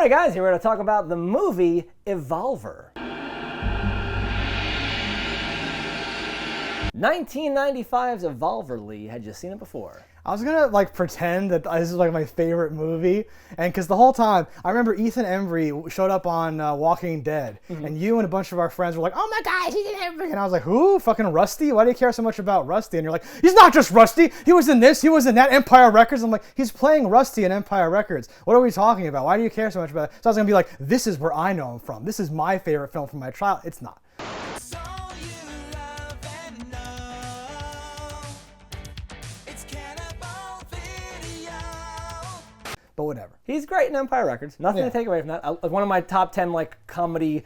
Hey guys, here we're going to talk about the movie Evolver. 1995's Evolver, Lee. Had you seen it before? I was gonna pretend that this is my favorite movie, and because the whole time I remember Ethan Embry showed up on Walking Dead, and you and a bunch of our friends were like, "Oh my gosh, Ethan Embry!" And I was like, "Who? Fucking Rusty? Why do you care so much about Rusty?" And you're like, "He's not just Rusty. He was in this. He was in that. Empire Records." I'm like, "He's playing Rusty in Empire Records. What are we talking about? Why do you care so much about it?" So I was gonna be like, "This is where I know him from. This is my favorite film from my child." It's not. But whatever. He's great in Empire Records. Nothing to take away from that. One of my top 10 comedy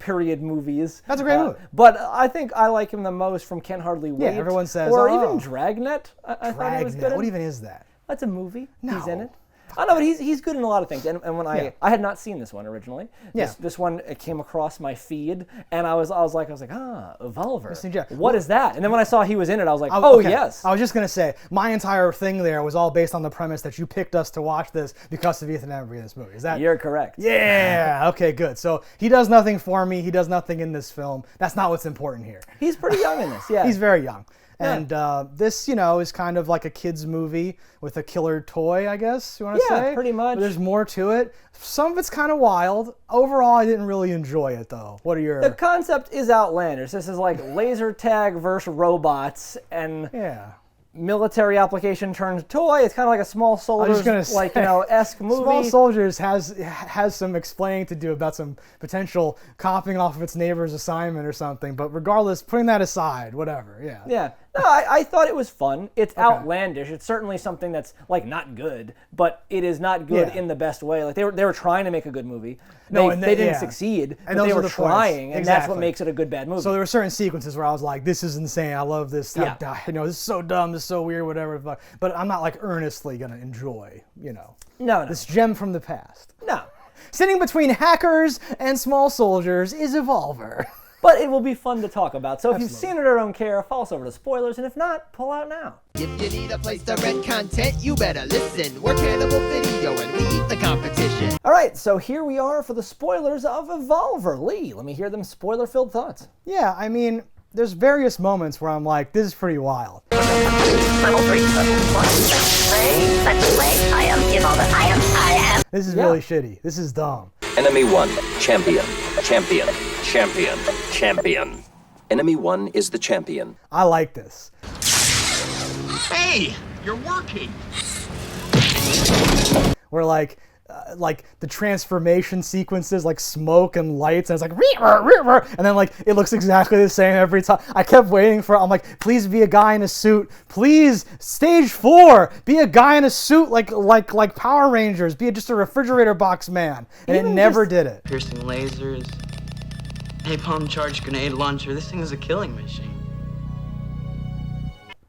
period movies. That's a great movie. But I think I like him the most from Can't Hardly Wait. Yeah, everyone says. Or even Dragnet. I thought he was good Dragnet. in. What even is that? That's a movie. No. He's in it. I know, but he's good in a lot of things. And when I had not seen this one originally. This one came across my feed, and I was like, Evolver. What is that? And then when I saw he was in it, I was like, yes. I was just gonna say my entire thing there was all based on the premise that you picked us to watch this because of Ethan Embry in this movie. Is that? You're correct. Yeah. Okay. Good. So he does nothing for me. He does nothing in this film. That's not what's important here. He's pretty young in this. Yeah. He's very young. And this, is kind of like a kid's movie with a killer toy, I guess you want to say. Yeah, pretty much. But there's more to it. Some of it's kind of wild. Overall, I didn't really enjoy it, though. What are your... The concept is outlandish. This is like laser tag versus robots, and military application turned toy. It's kind of like a Small Soldiers, esque movie. Small Soldiers has some explaining to do about some potential copying off of its neighbor's assignment or something. But regardless, putting that aside, whatever. Yeah. Yeah. No, I thought it was fun. It's outlandish. It's certainly something that's not good, but it is not good in the best way. Like they were trying to make a good movie. They didn't succeed, but they were trying, and that's what makes it a good bad movie. So there were certain sequences where I was like, "This is insane. I love this. This is so dumb. This is so weird. Whatever." But I'm not earnestly gonna enjoy, No. this gem from the past. No. Sitting between Hackers and Small Soldiers is Evolver. But it will be fun to talk about. So if you've seen it or don't care, follow us over to spoilers, and if not, pull out now. If you need a place to rent content, you better listen. We're Cannibal Video and we eat the competition. All right, so here we are for the spoilers of Evolver. Lee, let me hear them spoiler-filled thoughts. Yeah, I mean, there's various moments where I'm like, this is pretty wild. Level 3, level 1, play. I am Evolver. I am. This is really shitty. This is dumb. Enemy 1, champion. Champion. Champion. Champion. Enemy 1 is the champion. I like this. Hey, you're working. Where the transformation sequences, smoke and lights, and it's and then it looks exactly the same every time. I kept waiting for it. I'm like, please be a guy in a suit. Please, stage 4, be a guy in a suit like Power Rangers. Be just a refrigerator box man. And it never did it. Piercing lasers, napalm charged grenade launcher. This thing is a killing machine.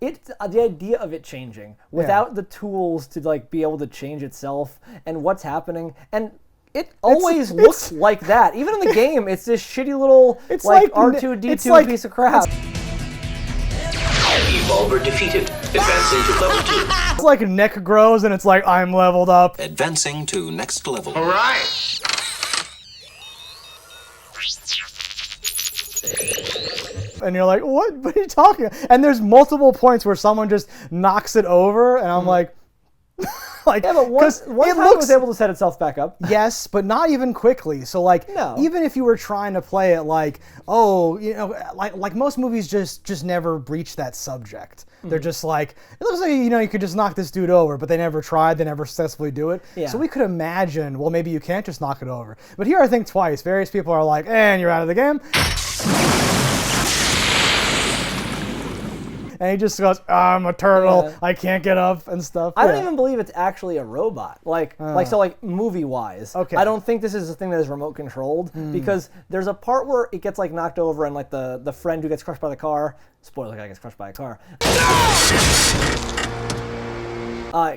It's the idea of it changing without the tools to be able to change itself and what's happening, and it always looks like that. Even in the game, it's this shitty little R2-D2 piece of crap. Evolver defeated. Advancing to level 2. It's like neck grows and it's like, I'm leveled up. Advancing to next level. All right. And you're like, what are you talking about? And there's multiple points where someone just knocks it over, and I'm like, but one time it was able to set itself back up. Yes, but not even quickly. So even if you were trying to play it like most movies just never breach that subject. They're just like, it looks like you could just knock this dude over, but they never tried, they never successfully do it. Yeah. So we could imagine, well, maybe you can't just knock it over. But here I think twice, various people are like, and you're out of the game. And he just goes, I'm a turtle, I can't get up and stuff. I don't even believe it's actually a robot. Movie-wise. Okay. I don't think this is a thing that is remote controlled, because there's a part where it gets knocked over and the friend who gets crushed by the car, spoiler guy gets crushed by a car,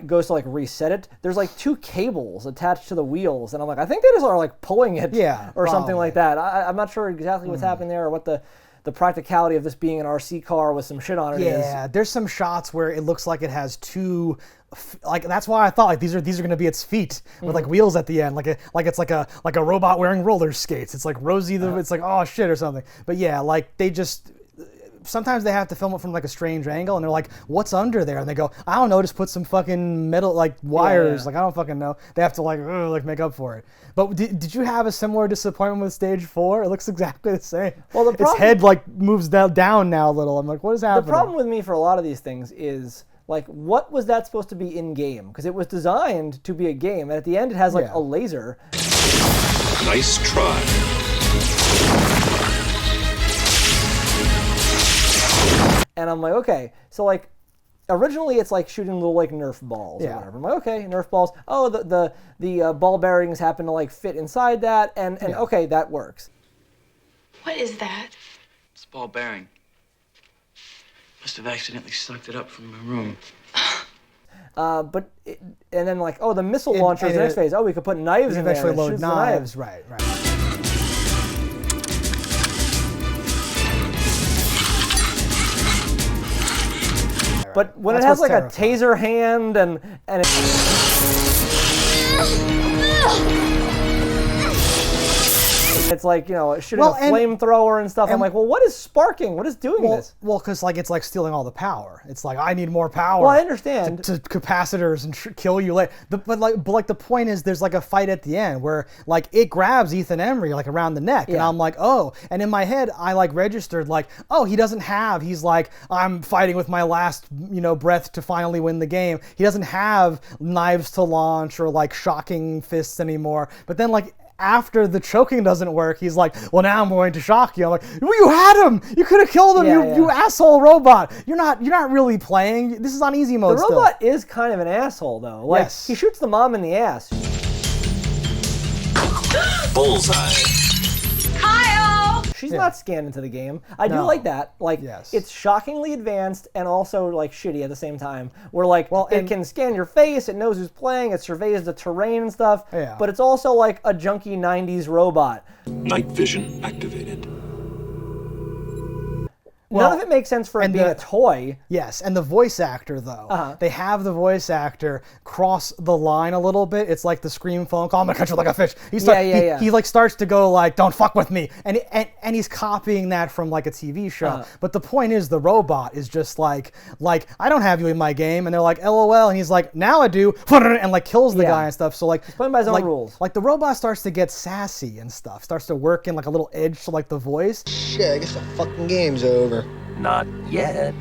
goes to reset it. There's 2 cables attached to the wheels, and I'm like, I think they just are pulling it or something like that. I'm not sure exactly what's happening there or what the the practicality of this being an RC car with some shit on it is. Yeah, there's some shots where it looks like it has two, like that's why I thought like these are going to be its feet with like wheels at the end, like it's like a robot wearing roller skates. It's like Rosie it's like oh shit or something. But yeah, like they just. Sometimes they have to film it from like a strange angle, and they're like, "What's under there?" And they go, "I don't know, just put some fucking metal like wires." Like I don't fucking know. They have to like make up for it. But did you have a similar disappointment with Stage 4? It looks exactly the same. Well, its head like moves down now a little. I'm like, what is happening? The problem with me for a lot of these things is like, what was that supposed to be in game? Because it was designed to be a game, and at the end it has like a laser. Nice try. And I'm like, okay, so like, originally it's like shooting little like Nerf balls or whatever. I'm like, okay, Nerf balls. Oh, the ball bearings happen to like fit inside that, and okay, that works. What is that? It's a ball bearing. Must have accidentally sucked it up from my room. And then like, oh, the missile launcher is the next phase. Oh, we could put knives in there. Eventually load knives. Right. But when it has like a taser hand and it's like, you know, shooting a flamethrower and stuff. I'm like, well, what is sparking? What is doing this? Well, because like it's like stealing all the power. It's like I need more power. Well, I understand to capacitors and kill you later. But the point is, there's like a fight at the end where like it grabs Ethan Embry like around the neck, and I'm like, oh. And in my head, I like registered like, oh, he doesn't have. He's like, I'm fighting with my last breath to finally win the game. He doesn't have knives to launch or like shocking fists anymore. But then like. After the choking doesn't work, he's like, well, now I'm going to shock you. I'm like, well, you had him. You could have killed him, you asshole robot. You're not really playing. This is on easy mode. The robot is kind of an asshole, though. Like, he shoots the mom in the ass. Bullseye. Kyle! She's not scanned into the game. I do like that. Like, it's shockingly advanced and also like shitty at the same time. Where like, it can scan your face, it knows who's playing, it surveys the terrain and stuff. Yeah. But it's also like a junky 90s robot. Night vision activated. None of it makes sense for it being a toy. Yes, and the voice actor, though. They have the voice actor cross the line a little bit. It's like the Scream phone call, I'm gonna cut you like a fish. He like starts to go like, don't fuck with me. And he's copying that from like a TV show. But the point is, the robot is just like, I don't have you in my game. And they're like, LOL. And he's like, now I do. And like kills the guy and stuff. So like, he's playing by his own rules. Like the robot starts to get sassy and stuff. Starts to work in like a little edge to like the voice. Shit, I guess the fucking game's over. Not yet.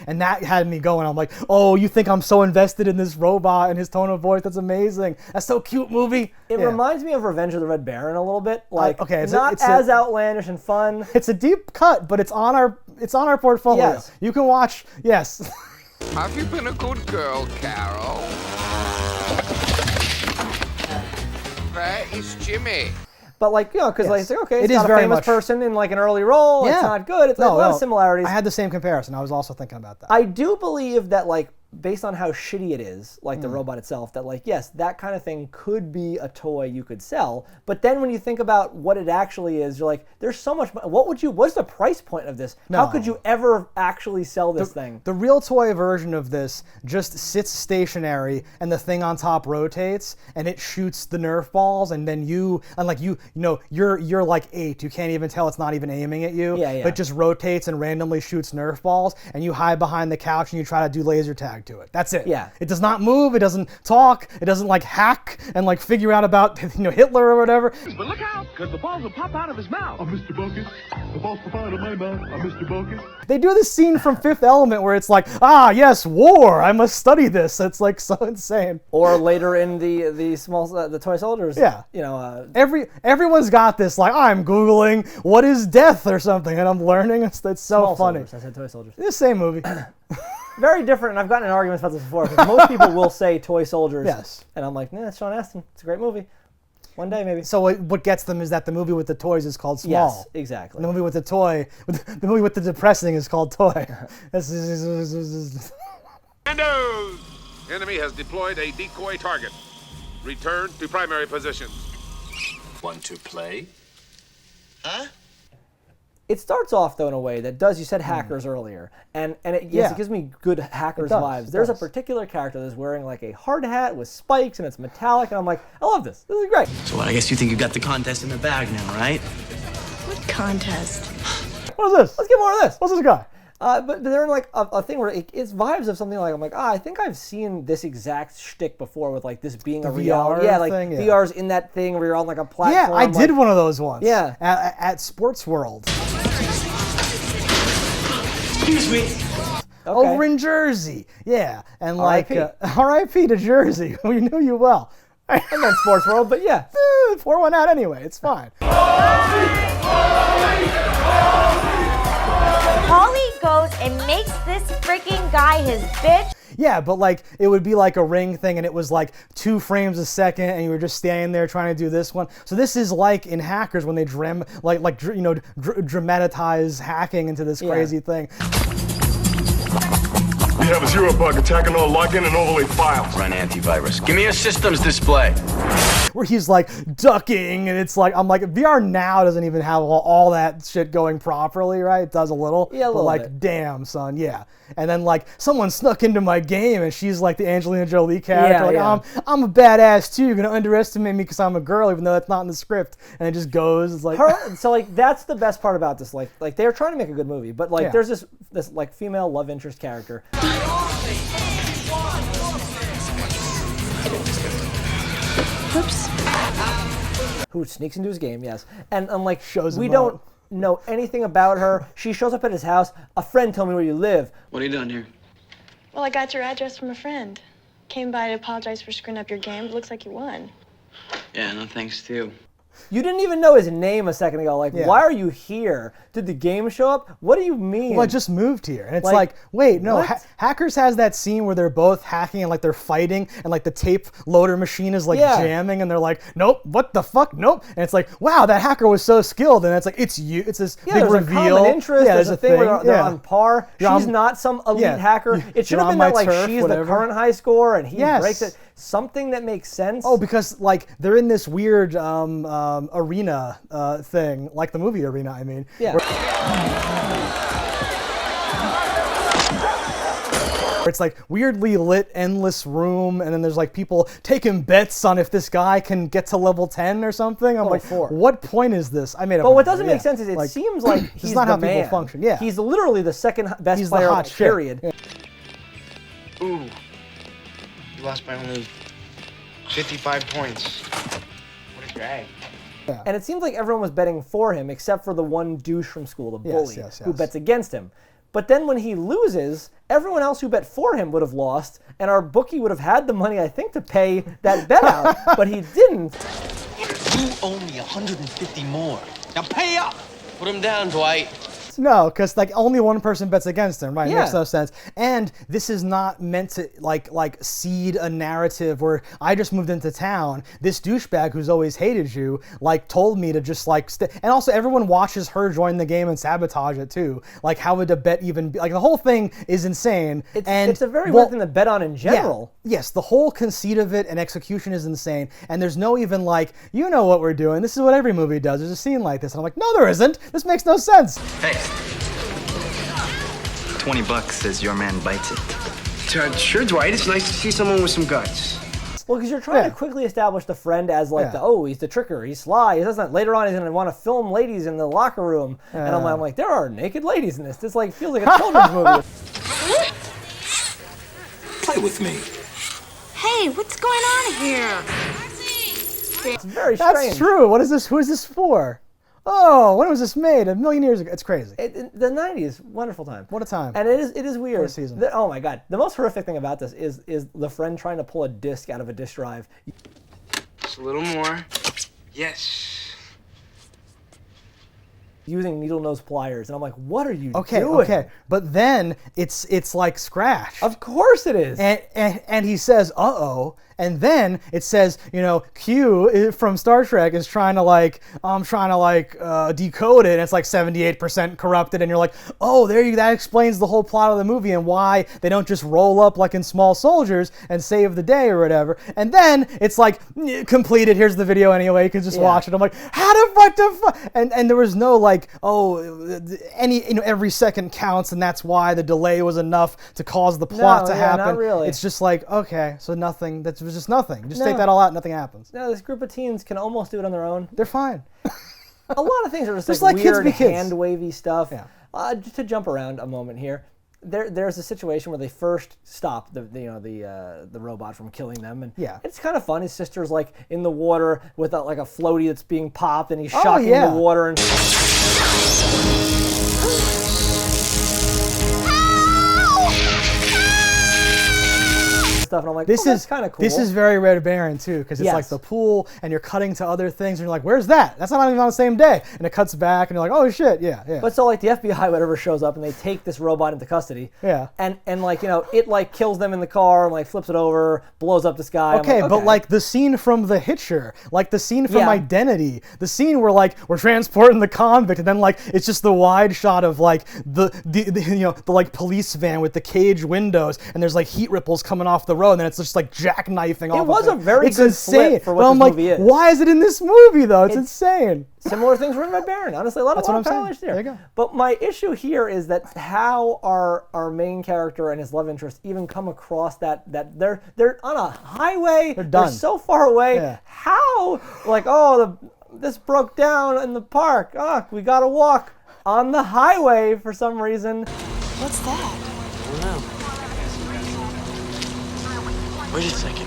And that had me going. I'm like, oh, you think I'm so invested in this robot and his tone of voice? That's amazing. That's so cute, movie. It reminds me of Revenge of the Red Baron a little bit. Like, it's as outlandish and fun. It's a deep cut, but it's on our portfolio. Yes. You can watch. Yes. Have you been a good girl, Carol? Where is Jimmy? But like, because like, okay, it's not a famous person in like an early role. It's not good. It's a lot of similarities. I had the same comparison. I was also thinking about that. I do believe that like, based on how shitty it is, like the robot itself, that like, yes, that kind of thing could be a toy you could sell. But then when you think about what it actually is, you're like, there's so much. What's the price point of this? No. How could you ever actually sell this thing? The real toy version of this just sits stationary, and the thing on top rotates, and it shoots the Nerf balls, and then you're like 8. You can't even tell it's not even aiming at you. But it just rotates and randomly shoots Nerf balls, and you hide behind the couch and you try to do laser tag to it. That's it. Yeah. It does not move. It doesn't talk. It doesn't like hack and like figure out about Hitler or whatever. But look out, because the balls will pop out of his mouth. I'm Mr. Bucket. The balls pop out of my mouth. I'm Mr. Bucket. They do this scene from Fifth Element where it's like, yes, war. I must study this. It's like so insane. Or later in the toy soldiers. Yeah. Everyone's got this. Like, I'm Googling what is death or something, and I'm learning. It's so Small funny. Soldiers. I said toy soldiers. It's the same movie. Very different, and I've gotten in arguments about this before, because most people will say toy soldiers. Yes. And I'm like, it's Sean Astin. It's a great movie. One day, maybe. So what gets them is that the movie with the toys is called Small. Yes, exactly. And the movie with the movie with the depressing is called Toy. Commandos! Enemy has deployed a decoy target. Return to primary positions. Want to play? Huh? It starts off though in a way that does. You said hackers earlier, and it gives me good hackers vibes. There's a particular character that's wearing like a hard hat with spikes and it's metallic, and I'm like, I love this. This is great. So I guess you think you got the contest in the bag now, right? What contest? What is this? Let's get more of this. What's this guy? But they're in like a thing where it's vibes of something like, I'm like, I think I've seen this exact shtick before with like this being a reality. VR Yeah, like thing, yeah. VR's in that thing where you're on like a platform. Yeah, I did one of those once. Yeah. At Sports World. Excuse me. Okay. Over in Jersey. Yeah. And like, R.I.P. R.I.P. to Jersey. We knew you well. I meant Sports World, but yeah. Pour one out anyway. It's fine. Holly goes and makes this freaking guy his bitch. Yeah, but like it would be like a ring thing, and it was like 2 frames a second, and you were just standing there trying to do this one. So this is like in Hackers when they dramatize hacking into this crazy thing. We have a zero bug attacking all login and overlay files. Run antivirus. Give me a systems display. Where he's like ducking, and it's like, I'm like, VR now doesn't even have all that shit going properly, right? It does a little. Yeah, a little but like, bit. damn, son, yeah. And then like someone snuck into my game, and she's like the Angelina Jolie character. Yeah, like, I'm a badass too. You're gonna underestimate me because I'm a girl, even though that's not in the script. And it just goes. It's like So like that's the best part about this. Like they're trying to make a good movie, but like there's this like female love interest character. Oops. Who sneaks into his game, yes. And like Shows we him don't up. know anything about her. She shows up at his house. A friend told me where you live. What are you doing here? Well, I got your address from a friend. Came by to apologize for screwing up your game. It looks like you won. Yeah, no thanks too. You didn't even know his name a second ago. Like, why are you here? Did the game show up? What do you mean? Well, I just moved here. And it's like wait, no. what? Hackers has that scene where they're both hacking and like they're fighting and like the tape loader machine is like jamming and they're like, nope, what the fuck, nope. And it's like, wow, that hacker was so skilled. And it's like, it's you. It's this big there's reveal. a common interest. Yeah, there's a thing where they're on par. She's not some elite hacker. It should have been that like she's the current high score and he breaks it. Something that makes sense. Oh, because like they're in this weird arena thing, like the movie Arena, I mean. Yeah. Where it's like weirdly lit, endless room, and then there's like people taking bets on if this guy can get to level 10 or something. I'm like, 4. what point is this? I made up. But what doesn't make sense is it seems like he's not the how man. people function. Yeah. He's literally the second best He's player the of hot the shit. period. Yeah. Ooh. You lost by only 55 points. What a drag. Yeah. And it seems like everyone was betting for him except for the one douche from school, the bully, who bets against him. But then when he loses, everyone else who bet for him would have lost, and our bookie would have had the money, I think, to pay that bet out, but he didn't. You owe me 150 more. Now pay up! Put him down, Dwight. No, because like only one person bets against him, right? It Yeah. makes no sense. And this is not meant to like seed a narrative where I just moved into town. This douchebag who's always hated you like told me to just like and also everyone watches her join the game and sabotage it too. Like how would a bet even be? Like the whole thing is insane. It's a very weird thing to bet on in general. Yeah, yes, the whole conceit of it and execution is insane. And there's no even like, you know what we're doing. This is what every movie does. There's a scene like this. And I'm like, no, there isn't. This makes no sense. Hey. $20 says your man bites it. Sure, Dwight. It's nice to see someone with some guts. Well, because you're trying to quickly establish the friend as like he's the tricker, he's sly. He doesn't. Later on, he's gonna want to film ladies in the locker room, and I'm like, there are naked ladies in this. This like feels like a children's movie. Play with me. Hey, what's going on here? It's very strange. That's true. What is this? Who is this for? Oh, when was this made? 1,000,000 years ago. It's crazy. The 90s, wonderful time. What a time. And it is weird. What a season. Oh my god. The most horrific thing about this is the friend trying to pull a disc out of a disk drive. Just a little more. Yes. Using needle nose pliers, and I'm like, what are you Okay, doing? okay. But then it's like scratch. Of course it is. And he says, uh-oh. And then it says, Q from Star Trek is trying to decode it, and it's like 78% corrupted, and you're like, oh, that explains the whole plot of the movie and why they don't just roll up like in Small Soldiers and save the day or whatever. And then it's like, completed, here's the video anyway, you can just watch it. I'm like, what the fuck? And there was no like, every second counts, and that's why the delay was enough to cause the plot to happen. Not really. It's just like, okay, so nothing. That was just nothing. Just take that all out, nothing happens. No, this group of teens can almost do it on their own. They're fine. A lot of things are just like weird kids be kids. hand-wavy stuff. Yeah. Just to jump around a moment here, there's a situation where they first stop the robot from killing them, and it's kind of fun. His sister's like in the water with a floaty that's being popped, and he's shocking the water and. Stuff, and I'm like, this is kind of cool. This is very Red Baron too, because it's like the pool, and you're cutting to other things, and you're like, where's that? That's not even on the same day, and it cuts back, and you're like, oh shit, yeah. But so like the FBI, whatever, shows up, and they take this robot into custody. Yeah. And it like kills them in the car, and like flips it over, blows up this guy. Okay, but like the scene from The Hitcher, like the scene from Identity, the scene where like we're transporting the convict, and then like it's just the wide shot of like the like police van with the cage windows, and there's like heat ripples coming off the road, and then it's just like jackknifing off. It was a very it's good insane. flip for what this movie is. Why is it in this movie though? It's insane. Similar things were in Red Baron. Honestly, a lot of parallels there. There you go. But my issue here is that how our main character and his love interest even come across that they're on a highway. They're done. They're so far away. Yeah. How this broke down in the park. We gotta walk on the highway for some reason. What's that? I don't know. Wait a second.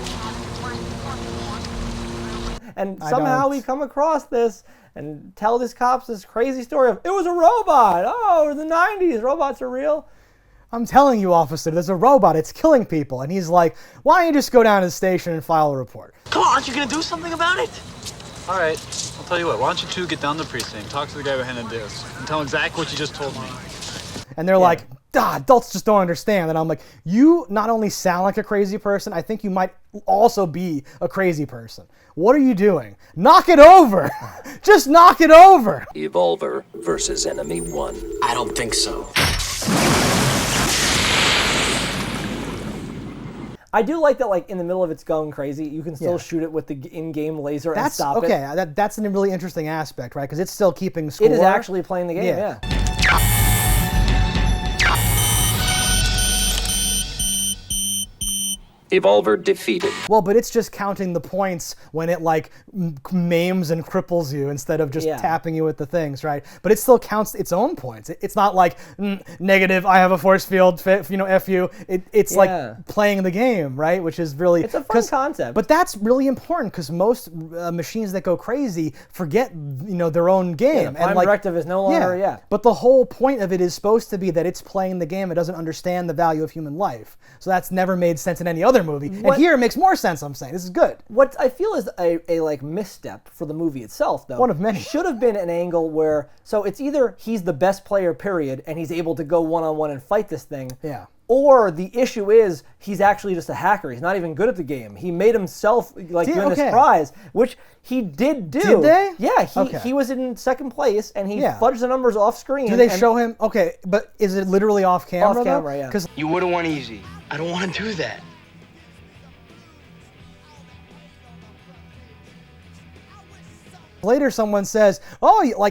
And somehow we come across this and tell these cops this crazy story of, it was a robot. Oh, it was the 90s. Robots are real. I'm telling you, officer, there's a robot. It's killing people. And he's like, why don't you just go down to the station and file a report? Come on, aren't you going to do something about it? All right, I'll tell you what. Why don't you two get down to the precinct, talk to the guy behind the desk, and tell him exactly what you just told me. And they're like, adults just don't understand. And I'm like, you not only sound like a crazy person, I think you might also be a crazy person. What are you doing? Knock it over. Just knock it over. Evolver versus Enemy 1. I don't think so. I do like that, like, in the middle of it's going crazy, you can still shoot it with the in-game laser and stop it. That's a really interesting aspect, right? Because it's still keeping score. It is actually playing the game, yeah. Evolver defeated. Well, but it's just counting the points when it like maims and cripples you instead of just tapping you with the things, right? But it still counts its own points. It's not like negative, I have a force field, F you. It's like playing the game, right? Which is really... It's a fun concept. But that's really important because most machines that go crazy forget, their own game. Prime Directive is no longer, But the whole point of it is supposed to be that it's playing the game. It doesn't understand the value of human life. So that's never made sense in any other movie. And here it makes more sense, I'm saying. This is good. What I feel is a like misstep for the movie itself, though. One of many. Should have been an angle where, so it's either he's the best player, period, and he's able to go one-on-one and fight this thing. Yeah. Or the issue is he's actually just a hacker. He's not even good at the game. He made himself win this prize, which he did do. Did they? Yeah, he was in second place, and he fudged the numbers off screen. Do they show him? Okay, but is it literally off camera? Off camera, yeah. Because you would have won easy. I don't want to do that. Later, someone says, "Oh,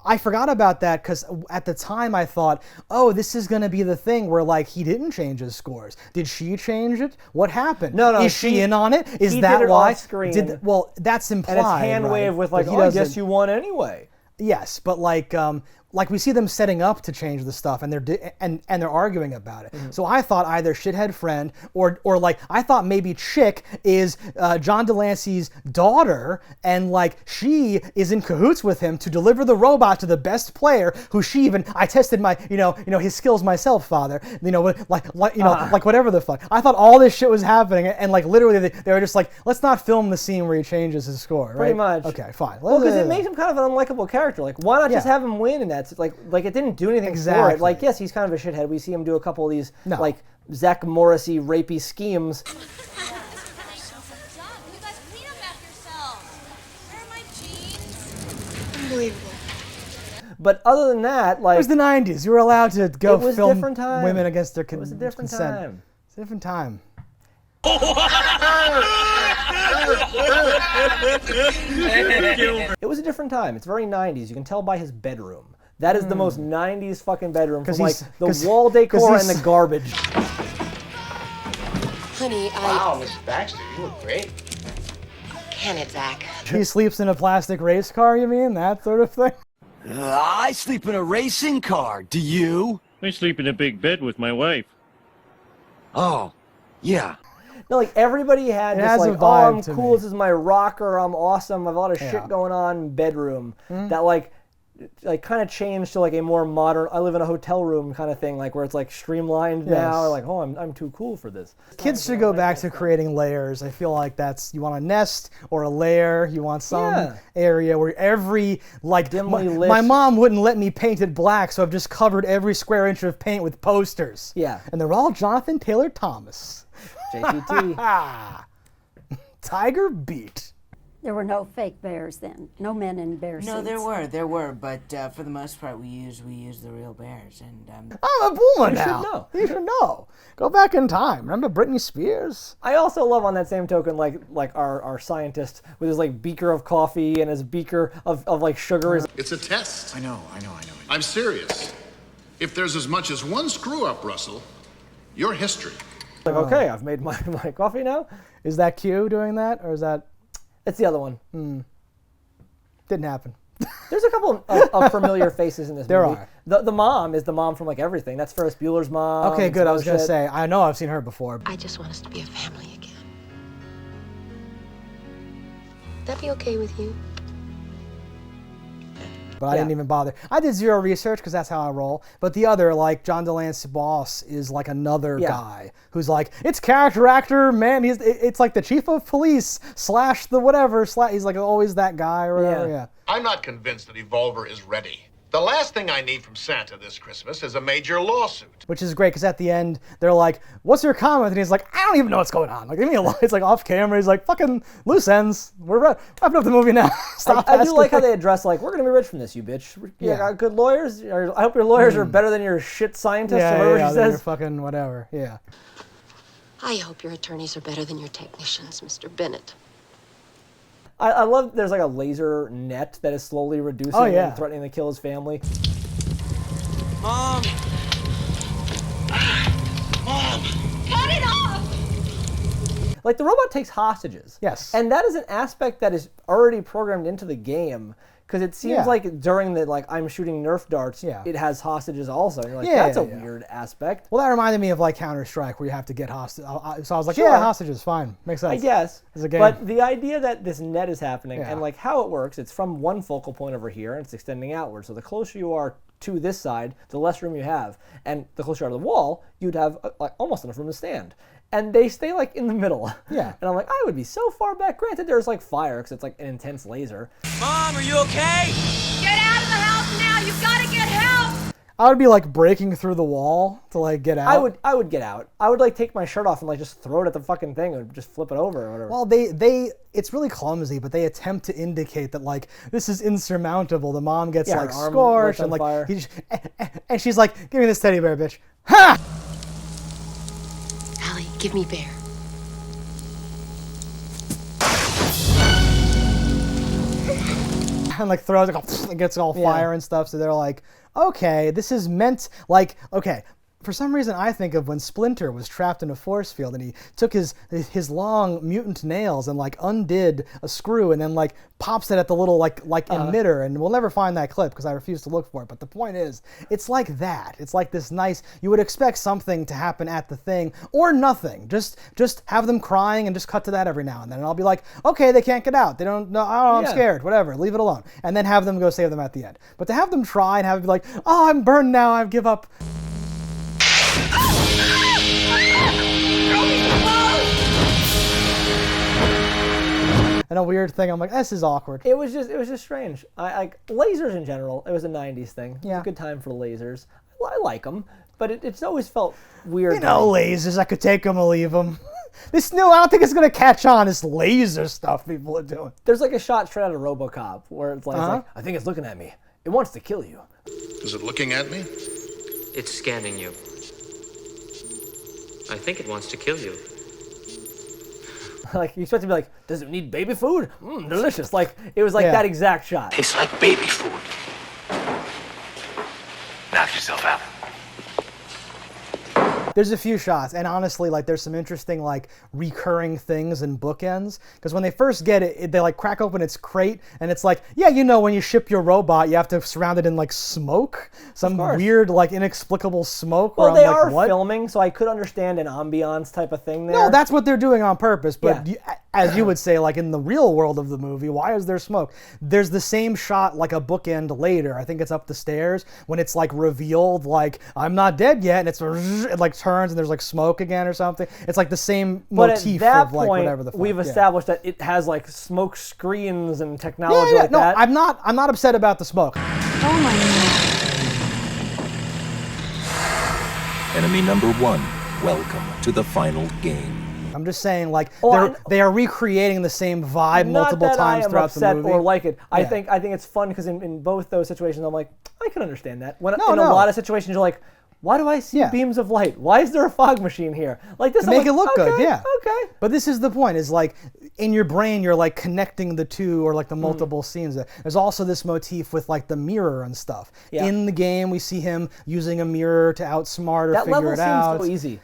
I forgot about that," because at the time I thought, "Oh, this is going to be the thing where like he didn't change his scores. Did she change it? What happened? No, is she in on it? Is he that did it why?" off screen. Well, that's implied. And it's hand right? wave with like, But I guess you won anyway. Yes, but like we see them setting up to change the stuff, and they're arguing about it. Mm-hmm. So I thought either shithead friend or like I thought maybe Chick is John Delancey's daughter, and like she is in cahoots with him to deliver the robot to the best player. Who I tested my his skills myself, father. Like whatever the fuck. I thought all this shit was happening, and like literally they were just like, let's not film the scene where he changes his score. Right? Pretty much. Okay, fine. Well, because it makes him kind of an unlikable character. Like, why not just have him win? And that's like it didn't do anything for it. Like, yes, he's kind of a shithead. We see him do a couple of these like Zach Morrissey rapey schemes. Unbelievable. But other than that, like... It was the 90s. You were allowed to go film women against their consent. It was a different time. It's a different time. It was a different time. It's very 90s. You can tell by his bedroom. That is the most 90s fucking bedroom from like the wall decor and the garbage. Honey, Wow, Miss Baxter, you look great. Can it, Zach? He sleeps in a plastic race car, you mean? That sort of thing? I sleep in a racing car. Do you? I sleep in a big bed with my wife. Oh, yeah. No, like everybody had this like, oh, I'm cool, this is my rocker, I'm awesome, I have a lot of shit going on bedroom that like kind of changed to like a more modern, I live in a hotel room kind of thing, like where it's like streamlined now, like, oh, I'm too cool for this. Kids should go back to creating layers. I feel like that's, you want a nest or a layer, you want some area where every, like, dimly lit. My mom wouldn't let me paint it black, so I've just covered every square inch of paint with posters. Yeah. And they're all Jonathan Taylor Thomas. JTT. Tiger beat. There were no fake bears then. No men in bear suits. No, there were, but for the most part, we used the real bears. And I'm a boomer now. Should know. You should know. Go back in time. Remember Britney Spears? I also love on that same token, like our scientist with his like beaker of coffee and his beaker of like sugar. It's a test. I know. I'm serious. If there's as much as one screw up, Russell, you're history. Like, okay, I've made my coffee now. Is that Q doing that, or is that? It's the other one. Didn't happen. There's a couple of familiar faces in this movie. There are. The mom is the mom from like everything. That's Ferris Bueller's mom. Okay, good. I was gonna say, I know I've seen her before. I just want us to be a family again. That be okay with you? But I didn't even bother. I did zero research because that's how I roll. But the other, like John DeLance's boss, is like another guy who's like, it's character actor, man. It's like the chief of police / the whatever. He's like always that guy or whatever. Yeah. I'm not convinced that Evolver is ready. The last thing I need from Santa this Christmas is a major lawsuit. Which is great because at the end they're like, "What's your comment?" And he's like, "I don't even know what's going on. Like, leave me alone." It's like off camera. He's like, "Fucking loose ends. We're wrapping up the movie now." Stop. I do like how they address like, "We're gonna be rich from this, you bitch. You got good lawyers. I hope your lawyers are better than your shit scientists or whatever she says." Your fucking whatever. Yeah. I hope your attorneys are better than your technicians, Mr. Bennett. I love there's like a laser net that is slowly reducing and threatening to kill his family. Mom! Mom! Cut it off! Like the robot takes hostages. Yes. And that is an aspect that is already programmed into the game. Because it seems like during the like I'm shooting Nerf darts, it has hostages also. And you're like, that's a weird aspect. Well, that reminded me of like Counter-Strike where you have to get hostages. So I was like, yeah, hostages, fine, makes sense. I guess. It's a game. But the idea that this net is happening and like how it works, it's from one focal point over here and it's extending outward. So the closer you are to this side, the less room you have, and the closer you are to the wall, you'd have like almost enough room to stand. And they stay like in the middle. Yeah. And I'm like, I would be so far back. Granted, there's like fire because it's like an intense laser. Mom, are you okay? Get out of the house now! You've got to get help! I would be like breaking through the wall to like get out. I would get out. I would like take my shirt off and like just throw it at the fucking thing and just flip it over or whatever. Well, it's really clumsy, but they attempt to indicate that like this is insurmountable. The mom gets like scorched and like and she's like, "Give me this teddy bear, bitch." Ha! Allie, give me bear. And like throws it, gets all fire and stuff. So they're like, okay, this is meant like, okay. For some reason, I think of when Splinter was trapped in a force field and he took his long mutant nails and like undid a screw and then like pops it at the little like emitter. And we'll never find that clip because I refuse to look for it. But the point is, it's like that. It's like this nice. You would expect something to happen at the thing or nothing. Just have them crying and just cut to that every now and then. And I'll be like, okay, they can't get out. They don't know. Oh, I'm scared. Whatever. Leave it alone. And then have them go save them at the end. But to have them try and have it be like, oh, I'm burned now. I give up. And a weird thing, I'm like, this is awkward. It was just strange. I like lasers in general. It was a '90s thing. Yeah, it was a good time for lasers. I like them, but it's always felt weird. You know, lasers. I could take them or leave them. This new, I don't think it's gonna catch on. This laser stuff people are doing. There's like a shot straight out of RoboCop where it's like, I think it's looking at me. It wants to kill you. Is it looking at me? It's scanning you. I think it wants to kill you. Like, you expect to be like, does it need baby food? Delicious. Like, it was like that exact shot. Tastes like baby food. Knock yourself out. There's a few shots, and honestly, like, there's some interesting, like, recurring things in bookends. Because when they first get it, they, like, crack open its crate, and it's like, yeah, you know, when you ship your robot, you have to surround it in, like, smoke. Some weird, like, inexplicable smoke. Well, they are filming, so I could understand an ambiance type of thing there. No, that's what they're doing on purpose. But as you would say, like, in the real world of the movie, why is there smoke? There's the same shot, like, a bookend later. I think it's up the stairs, when it's, like, revealed, like, I'm not dead yet, and it like, turns and there's like smoke again or something. It's like the same motif of like whatever the fuck. We've established that it has like smoke screens and technology like no, that. I'm not upset about the smoke. Oh my God. Enemy number 1, welcome to the final game. I'm just saying, like, they are recreating the same vibe multiple times throughout the movie. Or like it. I think it's fun because in both those situations, I'm like, I can understand that. When in a lot of situations, you're like, why do I see beams of light? Why is there a fog machine here? Like this, to make it look good, yeah. Okay. But this is the point, is like, in your brain, you're like connecting the two or like the multiple scenes. There's also this motif with like the mirror and stuff. Yeah. In the game, we see him using a mirror to outsmart or figure it out. That level seems so easy.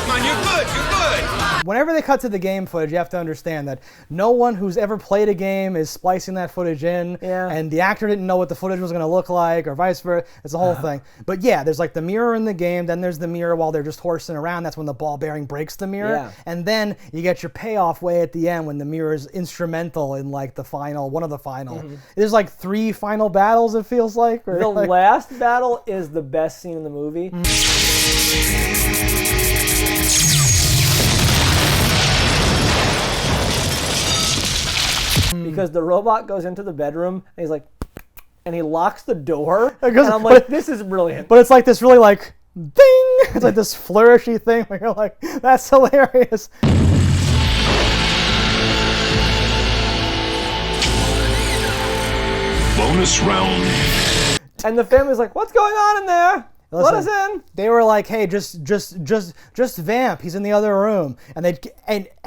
Come on, you're good, you're good. Whenever they cut to the game footage, you have to understand that no one who's ever played a game is splicing that footage in, and the actor didn't know what the footage was going to look like, or vice versa. It's a whole thing. But yeah, there's like the mirror in the game, then there's the mirror while they're just horsing around. That's when the ball bearing breaks the mirror. And then you get your payoff way at the end when the mirror is instrumental in like the final, one of the final. There's like 3 final battles, it feels like. The last battle is the best scene in the movie. Because the robot goes into the bedroom and he's like, and he locks the door. And I'm like, this is brilliant. But it's like this really like, ding! It's like this flourishy thing where you're like, that's hilarious. Bonus round. And the family's like, what's going on in there? Listen, let us in. They were like, hey, just vamp. He's in the other room. And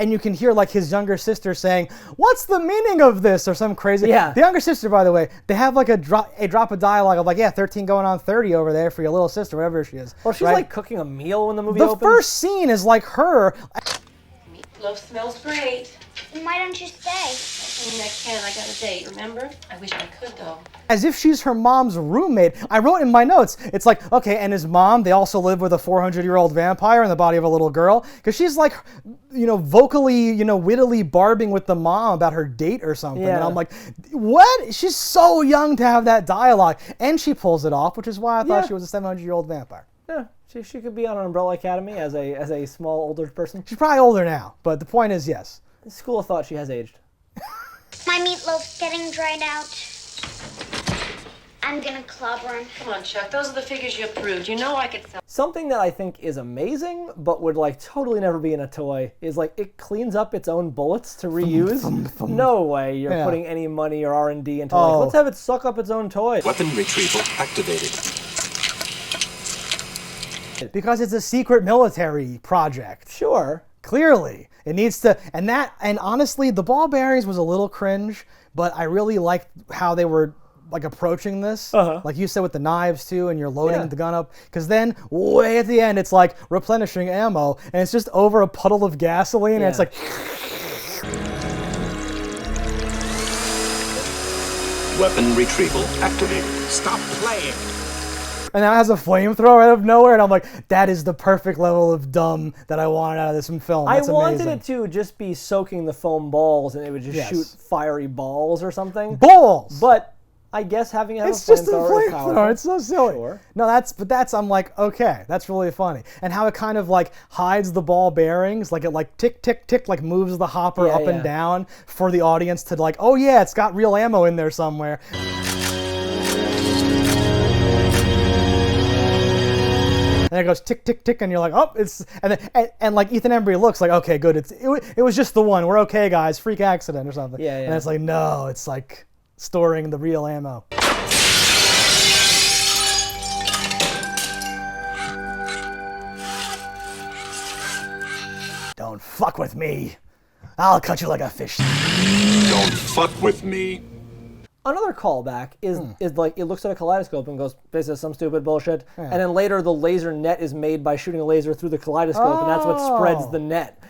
you can hear like his younger sister saying, what's the meaning of this? Or some crazy. Yeah. The younger sister, by the way, they have like a drop of dialogue of like, yeah, 13 going on 30 over there for your little sister, whatever she is. Well, she's like cooking a meal when the movie opens. The first scene is like her. Meatloaf smells great. Why don't you stay? I can't. I got a date, remember? I wish I could, though. As if she's her mom's roommate. I wrote in my notes, it's like, okay, and his mom, they also live with a 400-year-old vampire in the body of a little girl. Because she's like, vocally, wittily barbing with the mom about her date or something. Yeah. And I'm like, what? She's so young to have that dialogue. And she pulls it off, which is why I thought she was a 700-year-old vampire. Yeah, she could be on an Umbrella Academy as a small older person. She's probably older now, but the point is, yes. The school of thought she has aged. My meatloaf's getting dried out. I'm gonna clobber him. Come on, Chuck. Those are the figures you approved. You know I could sell. Something that I think is amazing, but would like totally never be in a toy, is like it cleans up its own bullets to reuse. No way you're putting any money or R&D into like, let's have it suck up its own toy. Weapon retrieval activated. Because it's a secret military project. Sure. Clearly. It needs to, and honestly, the ball bearings was a little cringe, but I really liked how they were like approaching this. Like you said with the knives too, and you're loading the gun up. Because then, way at the end, it's like replenishing ammo, and it's just over a puddle of gasoline, and it's like... Weapon retrieval activated. Stop playing. And now it has a flamethrower out of nowhere, and I'm like, that is the perfect level of dumb that I wanted out of this film. That's I wanted amazing. it to just be soaking the foam balls, and it would just shoot fiery balls or something. Balls! But I guess having it's just a flamethrower. It's so silly. Sure. No, I'm like, okay, that's really funny. And how it kind of like hides the ball bearings, like it like tick, tick, tick, like moves the hopper up and down for the audience to like, oh yeah, it's got real ammo in there somewhere. then it goes tick, tick, tick, and you're like, oh, and like Ethan Embry looks like, okay, good, it was just the one, we're okay, guys, freak accident or something. Yeah. And it's like, no, it's like storing the real ammo. Don't fuck with me. I'll cut you like a fish. Don't fuck with me. Another callback is like it looks at a kaleidoscope and goes, this is some stupid bullshit. Yeah. And then later the laser net is made by shooting a laser through the kaleidoscope, and that's what spreads the net.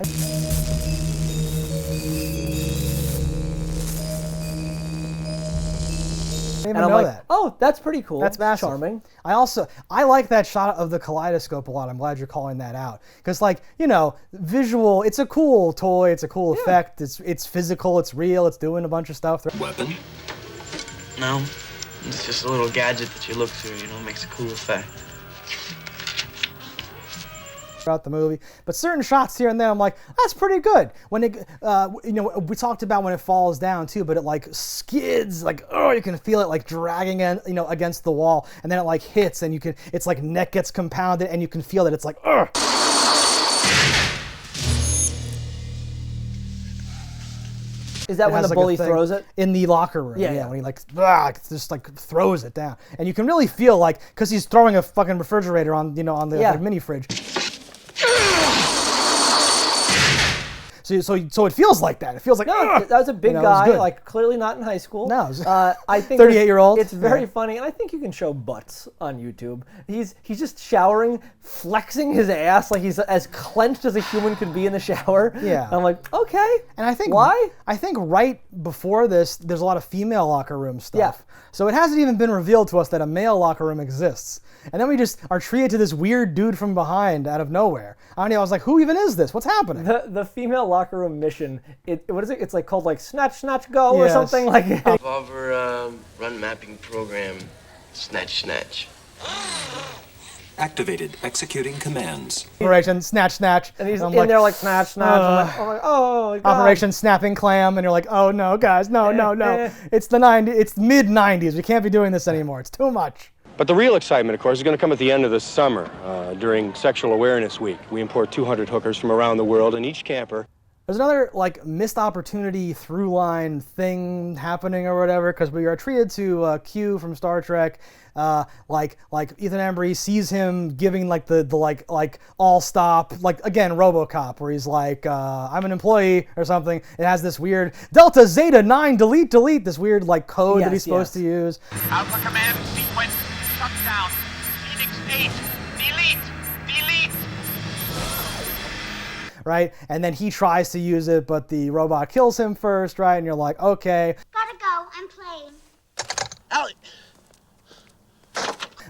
And I'm like, oh, that's pretty cool. That's massive. Charming. I like that shot of the kaleidoscope a lot. I'm glad you're calling that out. Because, like, you know, visual, it's a cool toy, it's a cool effect, it's physical, it's real, it's doing a bunch of stuff. Weapon? No. It's just a little gadget that you look through, you know, makes a cool effect. Throughout the movie, but certain shots here and there, I'm like, that's pretty good. When it, you know, we talked about when it falls down too, but it like skids, like, oh, you can feel it like dragging in, you know, against the wall, and then it like hits, and it's like neck gets compounded, and you can feel that it's like, ugh. Is that when the bully throws it? In the locker room, yeah. When he like, just like throws it down, and you can really feel like, because he's throwing a fucking refrigerator on, you know, on the like, mini fridge. So it feels like that. It feels like, that was a big guy, like clearly not in high school. No, I think 38-year-old. It's very funny, and I think you can show butts on YouTube. He's just showering, flexing his ass like he's as clenched as a human could be in the shower. Yeah. And I'm like, okay. And I think why? I think right before this, there's a lot of female locker room stuff. Yeah. So it hasn't even been revealed to us that a male locker room exists. And then we just are treated to this weird dude from behind out of nowhere. I was like, who even is this? What's happening? The female locker room mission, what is it? It's like called like Snatch, Snatch, Go or something like that. Revolver run mapping program, Snatch, Snatch. Activated executing commands. Operation Snatch, Snatch. And he's in there like Snatch, Snatch. I'm like, oh, God. Operation Snapping Clam, and you're like, oh no, guys, no. It's the 90s. It's mid-90s. We can't be doing this anymore. It's too much. But the real excitement, of course, is going to come at the end of the summer, during Sexual Awareness Week. We import 200 hookers from around the world, and each camper... There's another, like, missed opportunity through-line thing happening or whatever, because we are treated to Q from Star Trek. Like Ethan Embry sees him giving, like, the all-stop, like, again, RoboCop, where he's like, I'm an employee or something. It has this weird Delta Zeta 9 delete, this weird, like, code that he's supposed to use. Alpha Command sequence shut down. Phoenix 8, delete. Right? And then he tries to use it, but the robot kills him first, right? And you're like, okay. Gotta go, I'm playing.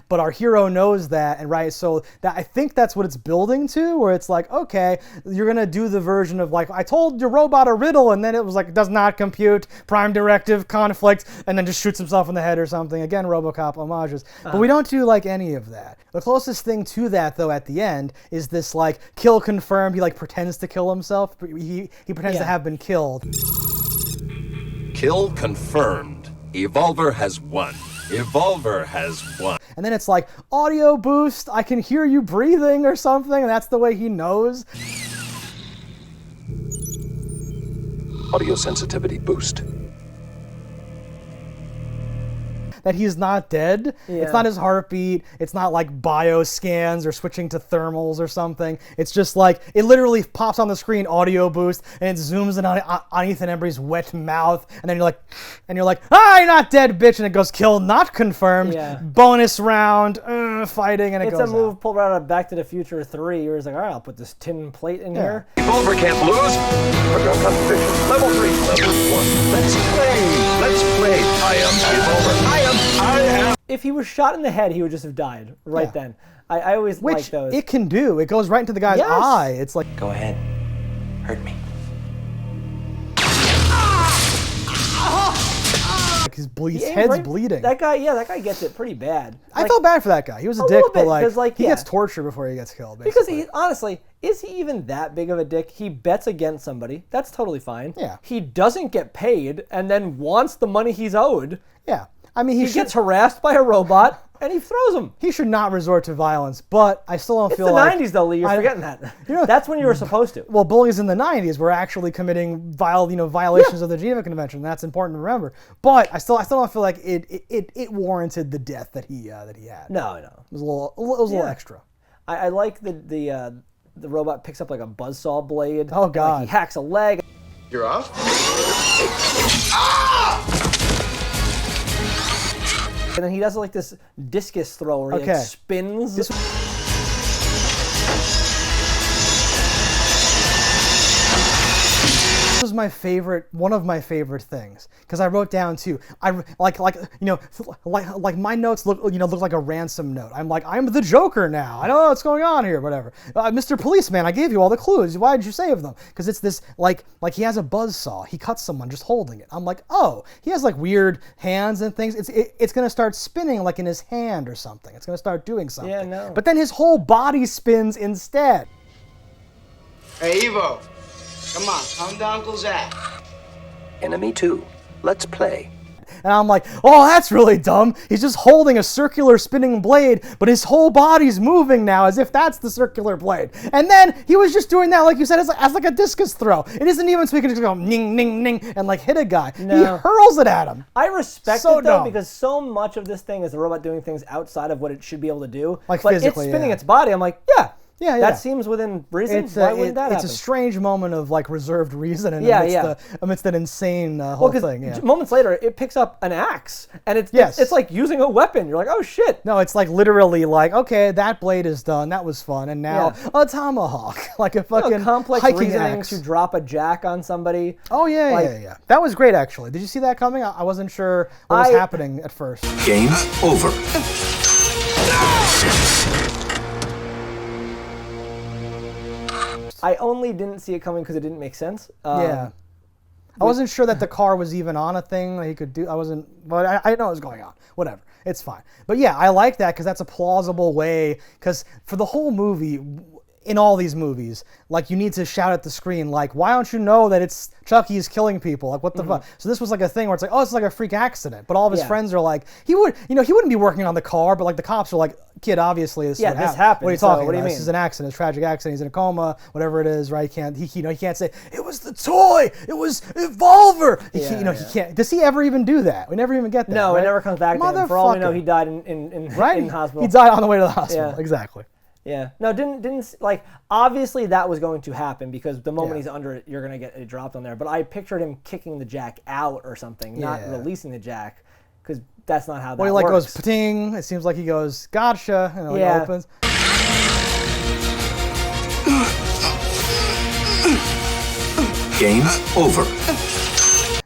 But our hero knows that, and right, so I think that's what it's building to, where it's like, okay, you're gonna do the version of like, I told your robot a riddle, and then it was like, does not compute, prime directive, conflict, and then just shoots himself in the head or something. Again, RoboCop homages. But we don't do like any of that. The closest thing to that, though, at the end, is this like, kill confirmed, he like pretends to kill himself, he pretends to have been killed. Kill confirmed. Evolver has won. Evolver has won. And then it's like, audio boost, I can hear you breathing or something, and that's the way he knows. Audio sensitivity boost. That he's not dead. Yeah. It's not his heartbeat. It's not like bioscans or switching to thermals or something. It's just like, it literally pops on the screen, audio boost, and it zooms in on Ethan Embry's wet mouth, and then you're like, ah, you're not dead, bitch, and it goes, kill not confirmed, bonus round, fighting, and it goes It's a move out. pulled right out of Back to the Future 3, where he's like, all right, I'll put this tin plate in here. Evolver can't lose. Level 3, level 1. Let's play. I am Evolver. If he was shot in the head, he would just have died then. I always like those. It can do. It goes right into the guy's eye. It's like, go ahead, hurt me. Like his head's bleeding. That guy gets it pretty bad. I felt bad for that guy. He was a dick, but he gets tortured before he gets killed. Basically. Because honestly, is he even that big of a dick? He bets against somebody. That's totally fine. Yeah. He doesn't get paid and then wants the money he's owed. Yeah. I mean, he gets harassed by a robot. And he throws them. He should not resort to violence, but I still don't feel like... It's the 90s, though, Lee. You're forgetting that. That's when you were supposed to. Well, bullies in the 90s were actually committing violations of the Geneva Convention. That's important to remember. But I still don't feel like it warranted the death that he had. No. It was a little extra. I like the robot picks up like a buzzsaw blade. Oh, God. Like he hacks a leg. You're off? And then he does like this discus throw where he like spins. This was one of my favorite things, because I wrote down too. Like my notes look like a ransom note. I'm like, I'm the Joker now. I don't know what's going on here, whatever. Mr. Policeman, I gave you all the clues. Why did you save them? Because it's this like he has a buzzsaw. He cuts someone just holding it. I'm like, oh, he has like weird hands and things. It's gonna start spinning like in his hand or something. It's gonna start doing something. Yeah, no. But then his whole body spins instead. Hey, Evo. Come on, calm down, Uncle Zach. Enemy 2. Let's play. And I'm like, oh, that's really dumb. He's just holding a circular spinning blade, but his whole body's moving now as if that's the circular blade. And then he was just doing that, like you said, as like a discus throw. It isn't even so he can just go ning, ning, ning, and like hit a guy. No. He hurls it at him. I respect it though, because so much of this thing is the robot doing things outside of what it should be able to do. Like but physically, it's spinning its body. I'm like, yeah. Yeah, that seems within reason. Why wouldn't that happen? It's a strange moment of like reserved reason and amidst that insane whole thing. Yeah. Moments later, it picks up an axe, and it's like using a weapon. You're like, oh shit. No, it's like literally like, okay, that blade is done. That was fun, and now a tomahawk, like a fucking complex hiking reasoning axe. to drop a jack on somebody. Oh yeah. That was great actually. Did you see that coming? I wasn't sure what was happening at first. Game over. I only didn't see it coming because it didn't make sense. I wasn't sure that the car was even on a thing that he could do. But I know what was going on. Whatever. It's fine. But yeah, I like that because that's a plausible way. Because for the whole movie, in all these movies, like you need to shout at the screen, like, why don't you know that it's Chucky's killing people? Like, what the fuck? So this was like a thing where it's like, oh, it's like a freak accident. But all of his friends are like, he wouldn't be working on the car, but like the cops are like, kid, obviously this happened. What are you talking about? This is an accident, it's a tragic accident. He's in a coma, whatever it is, right? He can't say it was the toy, it was Evolver. He can't. Does he ever even do that? We never even get that. No, right? It never comes back to him. For all we know, he died in hospital. He died on the way to the hospital. Yeah. Exactly. Yeah. No, didn't like, obviously that was going to happen because the moment he's under it, you're going to get it dropped on there. But I pictured him kicking the jack out or something, not releasing the jack, because that's not how that works. Well, he like goes pating. It seems like he goes, gotcha, and it like opens. Game over.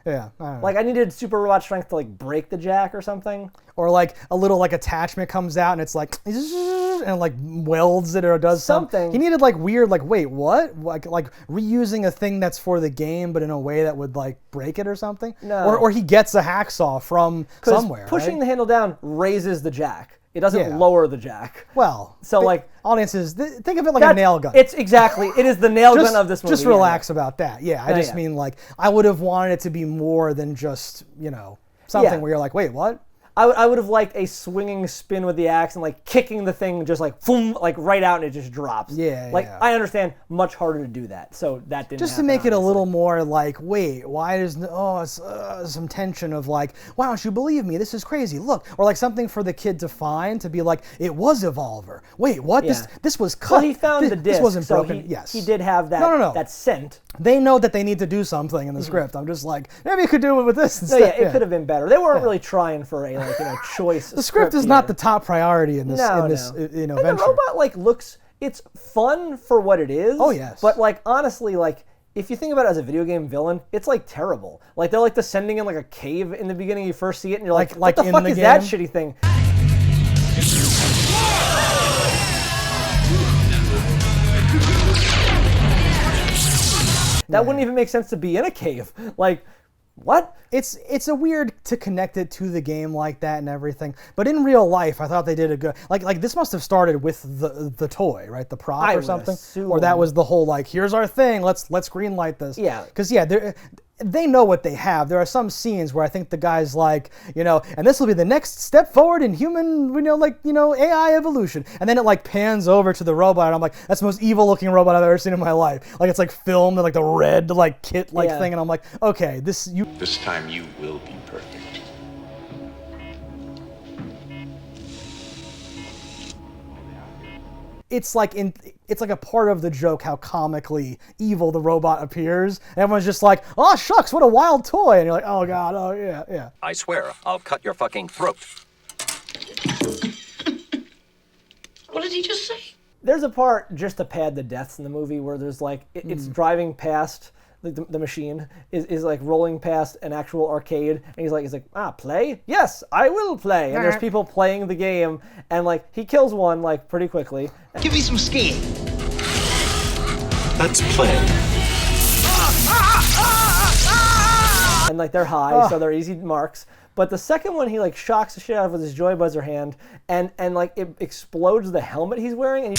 Yeah. I don't know. Like I needed super robot strength to like break the jack or something. Or like a little like attachment comes out and it's like and like welds it or does something. He needed like weird like wait what like reusing a thing that's for the game but in a way that would like break it or something. No. Or he gets a hacksaw from somewhere. Pushing the handle down raises the jack. It doesn't lower the jack. Well, so like audiences think of it like a nail gun. It's exactly it is the nail gun of this movie. Just relax about that. Yeah, I just mean like I would have wanted it to be more than just something where you're like wait what. I would have liked a swinging spin with the axe and like kicking the thing just like boom, like right out and it just drops. I understand much harder to do that, so that didn't. Just to make it a little more like, wait, why is some tension of like, why don't you believe me? This is crazy. Look, or like something for the kid to find to be like, it was Evolver. Wait, what? This was cut. Well, he found the disc. This wasn't so broken. Yes, he did have that. That scent. They know that they need to do something in the script. I'm just like, maybe you could do it with this instead. It could have been better. They weren't really trying for a choice. The script is not the top priority in this. And the robot like looks. It's fun for what it is. Oh yes. But like honestly, like if you think about it as a video game villain, it's like terrible. Like they're like descending in like a cave in the beginning. You first see it and you're like what the fuck is that shitty thing? That wouldn't even make sense to be in a cave. Like, what? It's a weird to connect it to the game like that and everything. But in real life, I thought they did a good like this must have started with the toy, right? The prop or something. Or that was the whole like, here's our thing. Let's greenlight this. Yeah. Because they know what they have. There are some scenes where I think the guy's like, and this will be the next step forward in human, AI evolution. And then it like pans over to the robot, and I'm like, that's the most evil looking robot I've ever seen in my life. Like it's like filmed in like the red like kit thing, and I'm like, okay, this time you will be perfect. It's like a part of the joke how comically evil the robot appears. And everyone's just like, oh shucks, what a wild toy. And you're like, oh god, oh yeah. I swear, I'll cut your fucking throat. What did he just say? There's a part, just to pad the deaths in the movie, where there's like, it's driving past, the machine is like rolling past an actual arcade, and he's like, play? Yes, I will play. And there's people playing the game, and like, he kills one like pretty quickly. Give me some skiing. Let's play. And like, they're high, so they're easy marks. But the second one, he like shocks the shit out of with his Joy Buzzer hand, and like it explodes the helmet he's wearing, and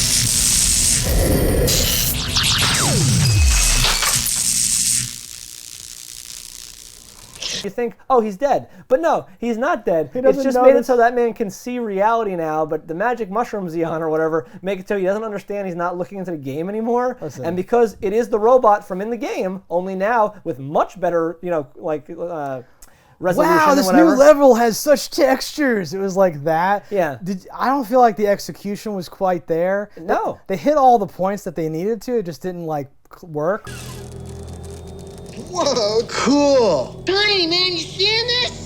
you think, oh, he's dead. But no, he's not dead. It's just made it so that man can see reality now, but the magic mushrooms he on or whatever make it so he doesn't understand he's not looking into the game anymore. And because it is the robot from in the game, only now with much better, resolution. Wow, this new level has such textures. It was like that. Yeah. I don't feel like the execution was quite there. No. They hit all the points that they needed to. It just didn't like work. Whoa, cool. Tiny, man, you seeing this?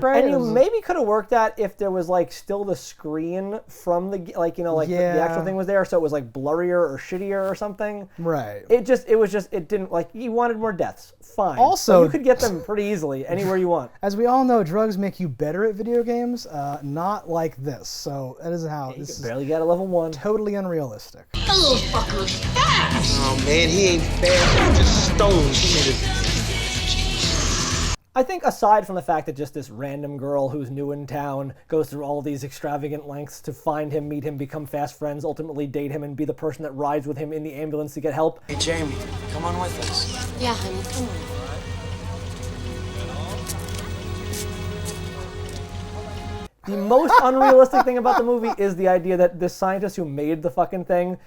And you maybe could have worked that if there was like still the screen from the the actual thing was there, so it was like blurrier or shittier or something. Right. It didn't like, you wanted more deaths. Fine. Also, but you could get them pretty easily anywhere you want. As we all know, drugs make you better at video games, not like this. So that isn't how this is. Barely got a level 1. Totally unrealistic. That little fucker's fast. Oh man, he ain't fast. He's just stones. He made it. I think aside from the fact that just this random girl who's new in town goes through all these extravagant lengths to find him, meet him, become fast friends, ultimately date him, and be the person that rides with him in the ambulance to get help. Hey, Jamie, come on with us. Yeah, honey, come on. The most unrealistic thing about the movie is the idea that the scientist who made the fucking thing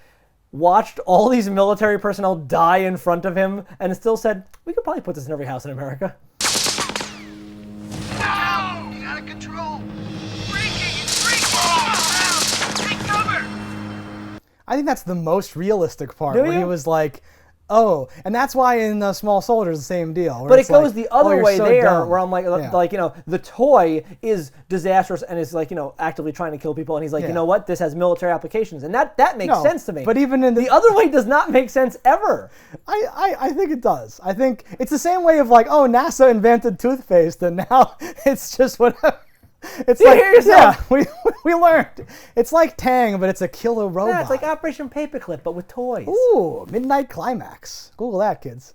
watched all these military personnel die in front of him and still said, we could probably put this in every house in America. Get out of control! Breaking! It's breaking! Take cover! I think that's the most realistic part, Do where you? he was like, oh, and that's why in Small Soldiers the same deal. But it goes the other way so there, dumb. where I'm like, the toy is disastrous and is like, actively trying to kill people, and he's like, you know what, this has military applications, and that makes sense to me. But even in the other way does not make sense ever. I think it does. I think it's the same way of like, oh, NASA invented toothpaste, and now it's just whatever. It's You like, hear yourself? yeah, we learned. It's like Tang, but it's a killer robot. Yeah, it's like Operation Paperclip, but with toys. Ooh, Midnight Climax. Google that, kids.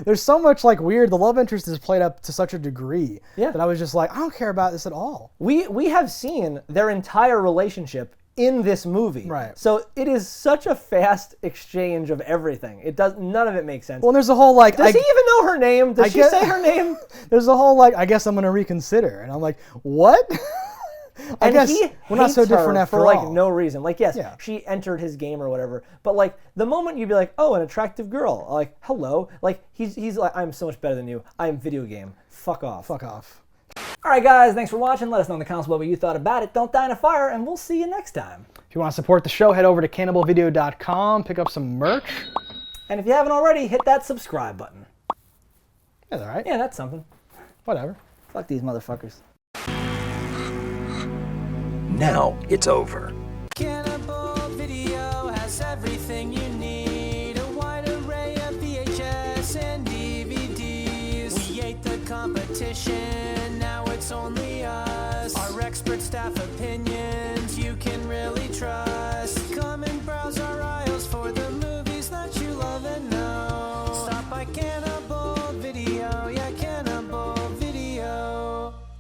There's so much like weird. The love interest is played up to such a degree that I was just like, I don't care about this at all. We have seen their entire relationship in this movie. Right. So it is such a fast exchange of everything. None of it makes sense. Well, there's a whole like. Does he even know her name? Does she say her name? There's a whole like, I guess I'm gonna reconsider, and I'm like, what? I guess we're not so different after for all. like no reason. Like, yes, she entered his game or whatever, but like the moment you'd be like, oh, an attractive girl, like hello, like he's like, I'm so much better than you. I'm video game. Fuck off. Fuck off. All right, guys, thanks for watching. Let us know in the comments below what you thought about it. Don't die in a fire, and we'll see you next time. If you want to support the show, head over to cannibalvideo.com, pick up some merch. And if you haven't already, hit that subscribe button. That's all right. Yeah, that's something. Whatever. Fuck these motherfuckers. Now it's over. Cannibal Video has everything you need. A wide array of VHS and DVDs. We ate the competition, now